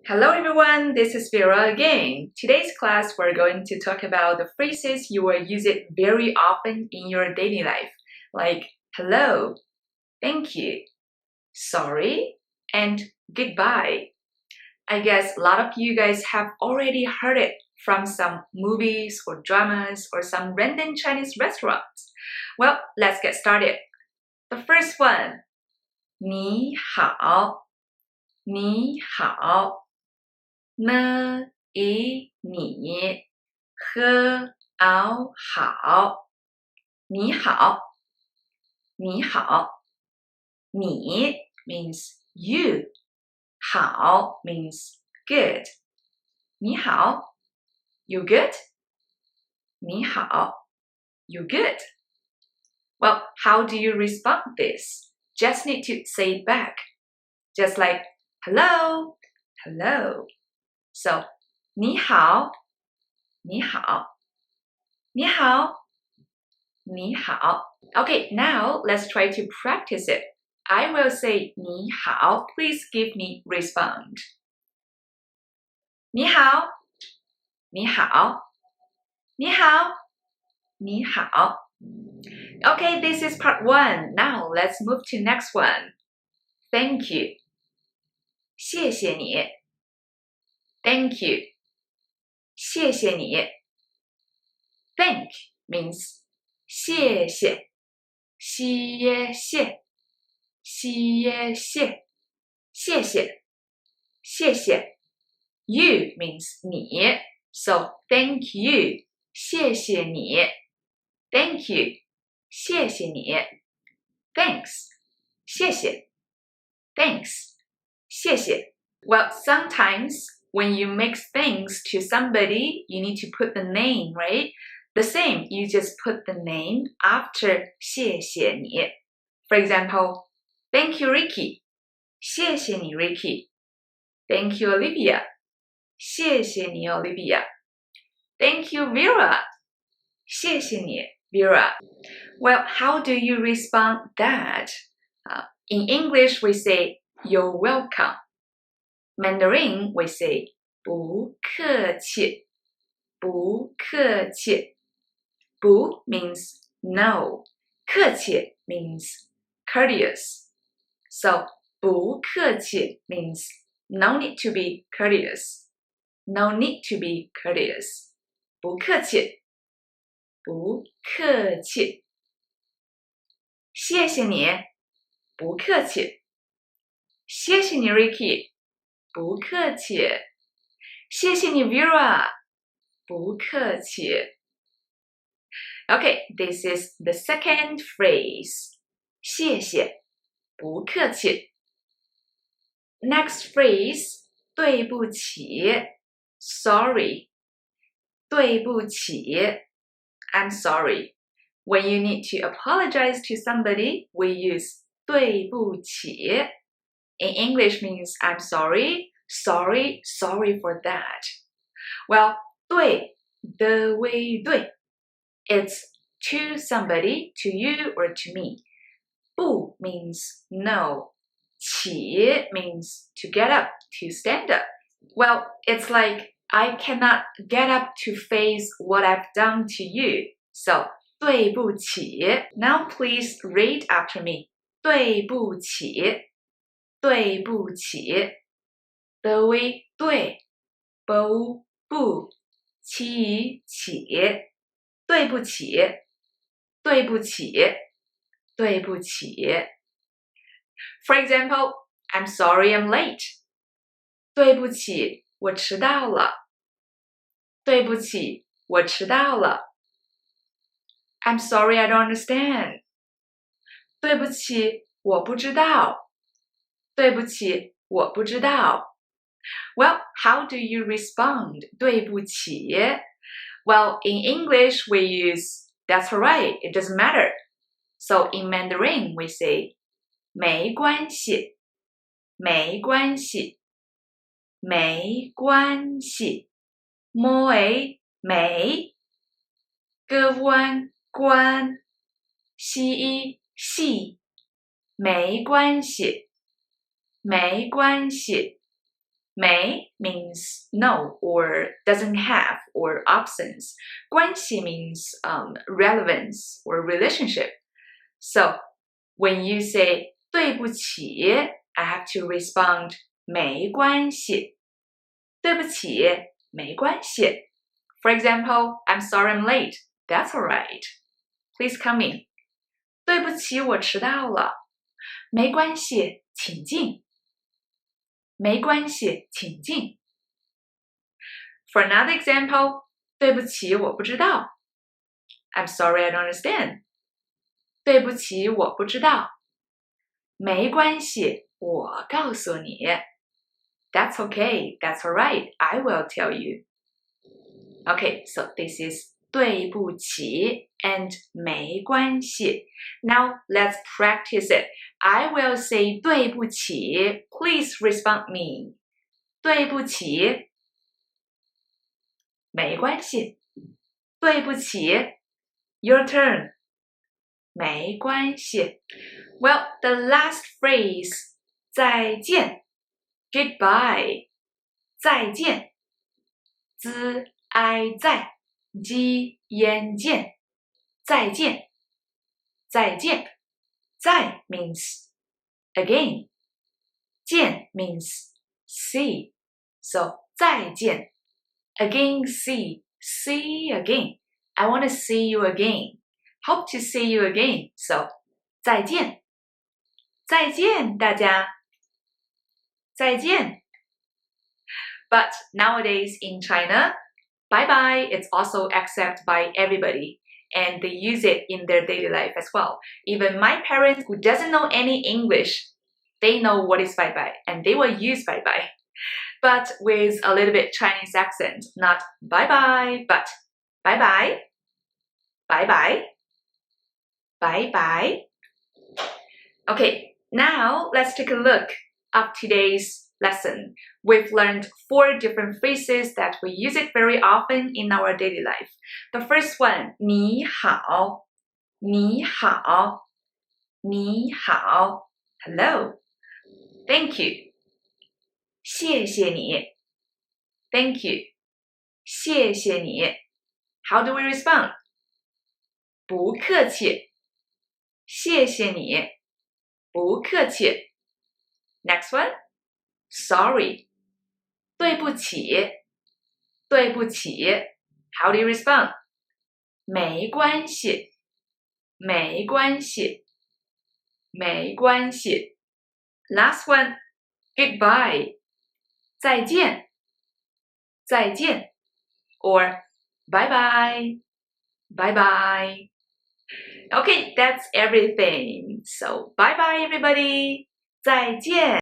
Hello everyone, this is Vera again. Today's class we're going to talk about the phrases you will use it very often in your daily life, like hello, thank you, sorry, and goodbye. I guess a lot of you guys have already heard it from some movies or dramas or some random Chinese restaurants. Well, let's get started. The first one, 你好，你好。呢以你和嗷好，你好，你好，你 means you, 好 means good. 你好 you good? 你好 you good? Well, how do you respond this? Just need to say it back. Just like hello, hello. So, 你好，你好，你好，你好. Okay, now let's try to practice it. I will say 你好, please give me respond. 你好，你好，你好，你好. Okay, this is part 1. Now let's move to next one. Thank you. 谢谢你. Thank you. 谢谢你. Thank means 谢谢，谢谢，谢谢，谢谢，谢谢。You means 你 so thank you, 谢谢你 Thank you, 谢谢你 Thanks, 谢谢 Thanks, 谢谢 Well, sometimes when you mix things to somebody, you need to put the name, right? The same, you just put the name after 谢谢你 For example, thank you, Ricky. 谢谢你 Ricky. Thank you, Olivia. 谢谢你 Olivia. Thank you, Vera. 谢谢你 Vera. Well, how do you respond that? In English, we say, you're welcome. Mandarin, we say, 不客气, 不客气. 不 means no. 客气 means courteous. So, 不客气 means no need to be courteous. No need to be courteous. 不客气. 不客气. 谢谢你. 不客气. 谢谢你 Ricky. 不客气。谢谢你 Vera. 不客气。Okay, this is the second phrase. 谢谢，不客气。Next phrase, 对不起 sorry. 对不起 I'm sorry. When you need to apologize to somebody, we use 对不起 In English means I'm sorry, sorry, sorry for that. Well, 对 the way 对 It's to somebody, to you or to me. 不 means no. 起 means to get up, to stand up. Well, it's like I cannot get up to face what I've done to you. So, 对不起. Now please read after me. 对不起. 对不起. The way 对 不不起起对不起对不起对不起 For example, I'm sorry I'm late. 对不起我迟到了对不起我迟到了 I'm sorry I don't understand. 对不起我不知道对不起我不知道 Well, how do you respond? 对不起 Well, in English, we use, that's alright, it doesn't matter. So in Mandarin, we say, 没关系没关系没关系 Moi, 没 关系系没关系没关系没 means no or doesn't have or absence. 关系 means relevance or relationship. So when you say 对不起, I have to respond 没关系。对不起，没关系。For example, I'm sorry I'm late. That's alright. Please come in. 对不起，我迟到了。没关系，请进。没关系，请进。For another example, 对不起，我不知道。I'm sorry, I don't understand. 对不起，我不知道。没关系，我告诉你。That's okay, that's alright, I will tell you. Okay, so this is 对不起 and 没关系. Now let's practice it. I will say 对不起. Please respond me. 对不起。没关系。对不起。Your turn. 没关系。Well, the last phrase, 再见 goodbye, 再见 z ai 在 ji yan 见 再见再见再 means again, 见 means see, so 再见 again see again, I want to see you again, hope to see you again, so 再见再见大家再见 But nowadays in China, bye-bye is also accepted by everybody and they use it in their daily life as well. Even my parents who doesn't know any English, they know what is bye-bye and they will use bye-bye. But with a little bit Chinese accent, not bye-bye, but bye-bye, bye-bye, bye-bye. Okay, now let's take a look at today's lesson. We've learned 4 different phrases that we use it very often in our daily life. The first one, 你好, 你好, 你好, hello. Thank you. 谢谢你. Thank you. 谢谢你. How do we respond? 不客气. 谢谢你. 不客气. Next one. Sorry. 对不起。对不起。How do you respond? 没关系。没关系。没关系。Last one. Goodbye. 再见。再见。Or bye bye. Bye bye. Okay, that's everything. So bye bye everybody. 再见。